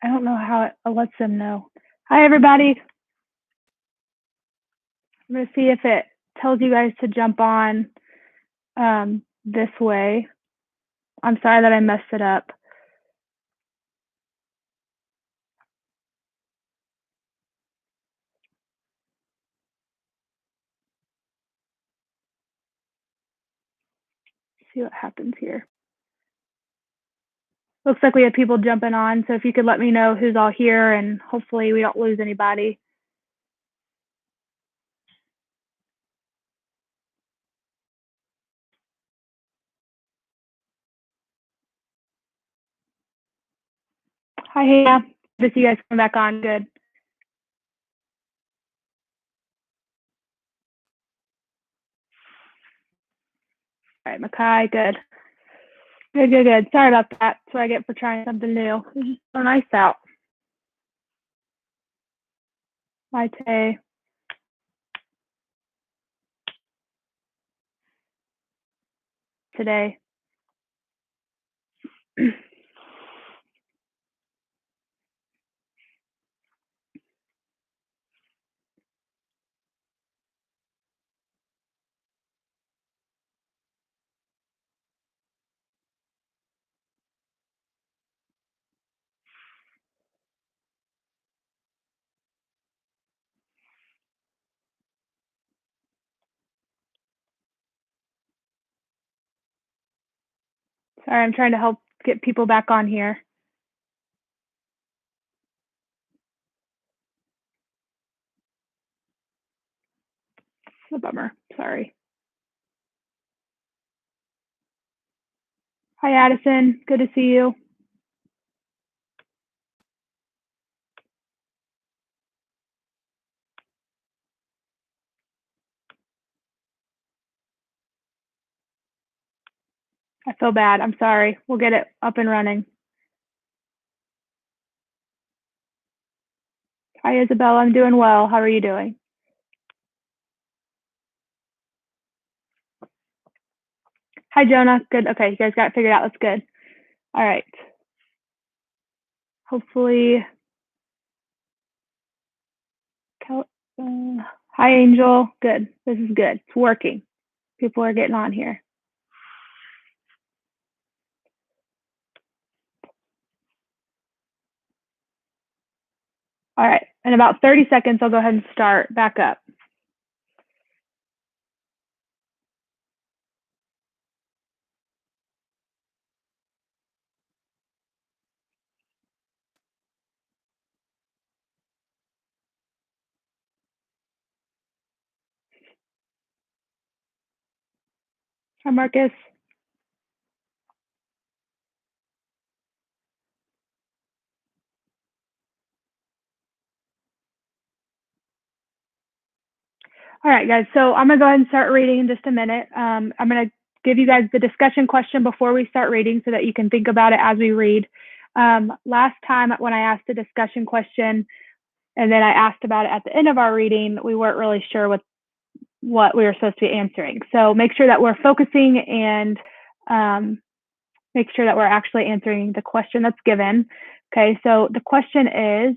I don't know how it lets them know. Hi, everybody. I'm going to see if it tells you guys to jump on this way. I'm sorry that I messed it up. See what happens here. Looks like we have people jumping on, so if you could let me know who's all here, and hopefully we don't lose anybody. Hi, Hannah. Good to see you guys come back on. Good. All right, Makai, good. Good. Sorry about that. That's what I get for trying something new. It's just so nice out. Hi, Tay. Today. Sorry, I'm trying to help get people back on here. It's a bummer. Sorry. Hi, Addison. Good to see you. I feel bad. I'm sorry. We'll get it up and running. Hi, Isabel. I'm doing well. How are you doing? Hi, Jonah. Good. Okay, you guys got it figured out. That's good. All right. Hopefully. Hi, Angel. Good. This is good. It's working. People are getting on here. All right. In about 30 seconds, I'll go ahead and start back up. Hi, Marcus. All right, guys. So I'm going to go ahead and start reading in just a minute. I'm going to give you guys the discussion question before we start reading so that you can think about it as we read. Last time when I asked a discussion question and then I asked about it at the end of our reading, we weren't really sure what we were supposed to be answering. So make sure that we're focusing and make sure that we're actually answering the question that's given. Okay, so the question is,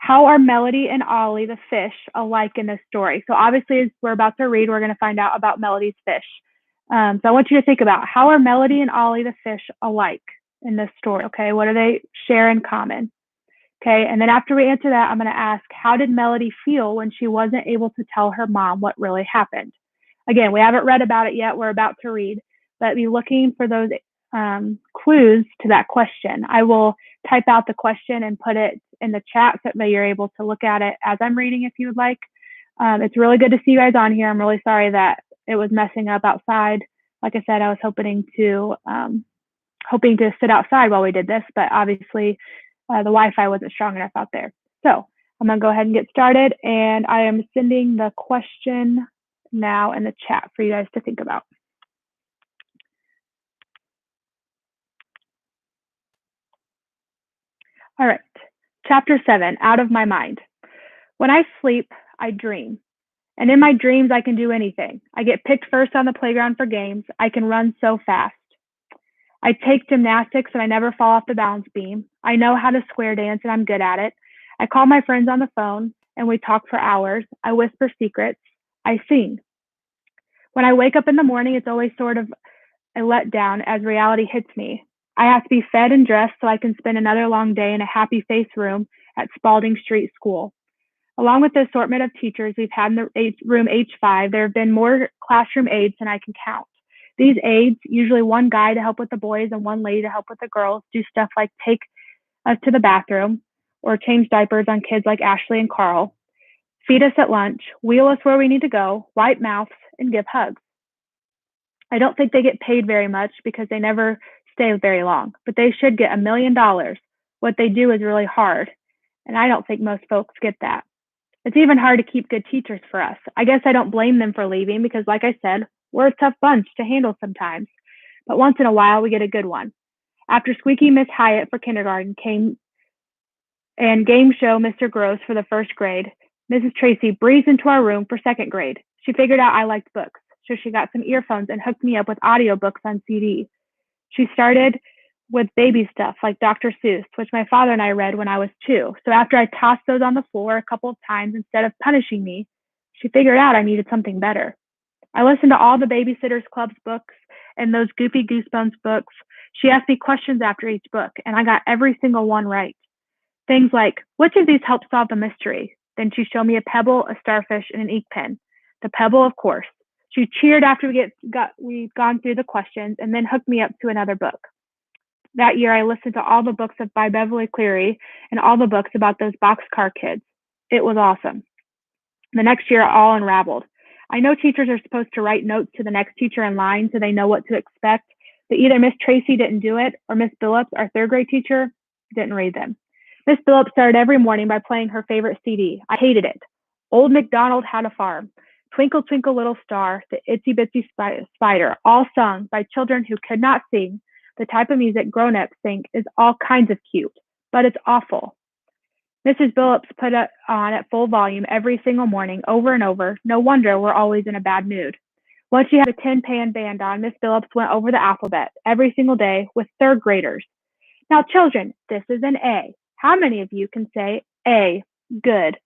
how are Melody and Ollie, the fish, alike in this story? So obviously, as we're about to read, we're going to find out about Melody's fish. So I want you to think about how are Melody and Ollie, the fish, alike in this story? Okay, what do they share in common? Okay, and then after we answer that, I'm going to ask, how did Melody feel when she wasn't able to tell her mom what really happened? Again, we haven't read about it yet. We're about to read, but be looking for those clues to that question. I will type out the question and put it in the chat so that you're able to look at it as I'm reading if you would like. It's really good to see you guys on here. I'm really sorry that it was messing up outside. Like I said, I was hoping to sit outside while we did this, but obviously the Wi-Fi wasn't strong enough out there. So I'm going to go ahead and get started, and I am sending the question now in the chat for you guys to think about. All right, Chapter 7, Out of My Mind. When I sleep, I dream. And in my dreams, I can do anything. I get picked first on the playground for games. I can run so fast. I take gymnastics and I never fall off the balance beam. I know how to square dance and I'm good at it. I call my friends on the phone and we talk for hours. I whisper secrets. I sing. When I wake up in the morning, it's always sort of a letdown as reality hits me. I have to be fed and dressed so I can spend another long day in a happy face room at Spalding Street School. Along with the assortment of teachers we've had in the room H5, there have been more classroom aides than I can count. These aides, usually one guy to help with the boys and one lady to help with the girls, do stuff like take us to the bathroom or change diapers on kids like Ashley and Carl, feed us at lunch, wheel us where we need to go, wipe mouths, and give hugs. I don't think they get paid very much because they never stay very long, but they should get $1 million. What they do is really hard, and I don't think most folks get that. It's even hard to keep good teachers for us. I guess I don't blame them for leaving because, like I said, we're a tough bunch to handle sometimes. But once in a while, we get a good one. After Squeaky Miss Hyatt for kindergarten came and Game Show Mr. Gross for the first grade, Mrs. Tracy breezed into our room for second grade. She figured out I liked books, so she got some earphones and hooked me up with audiobooks on CD. She started with baby stuff like Dr. Seuss, which my father and I read when I was 2. So after I tossed those on the floor a couple of times instead of punishing me, she figured out I needed something better. I listened to all the Babysitters Club's books and those Goofy Goosebumps books. She asked me questions after each book, and I got every single one right. Things like, which of these helps solve the mystery? Then she showed me a pebble, a starfish, and an ink pen. The pebble, of course. She cheered after we'd gone through the questions and then hooked me up to another book. That year, I listened to all the books by Beverly Cleary and all the books about those boxcar kids. It was awesome. The next year, it all unraveled. I know teachers are supposed to write notes to the next teacher in line so they know what to expect, but either Miss Tracy didn't do it or Miss Billups, our third grade teacher, didn't read them. Miss Billups started every morning by playing her favorite CD. I hated it. Old MacDonald Had a Farm, Twinkle, Twinkle, Little Star, The Itsy Bitsy Spider, all sung by children who could not sing the type of music grown-ups think is all kinds of cute, but it's awful. Mrs. Billups put it on at full volume every single morning, over and over. No wonder we're always in a bad mood. Once she had a tin pan band on, Miss Billups went over the alphabet every single day with third graders. Now, children, this is an A. How many of you can say A? Good.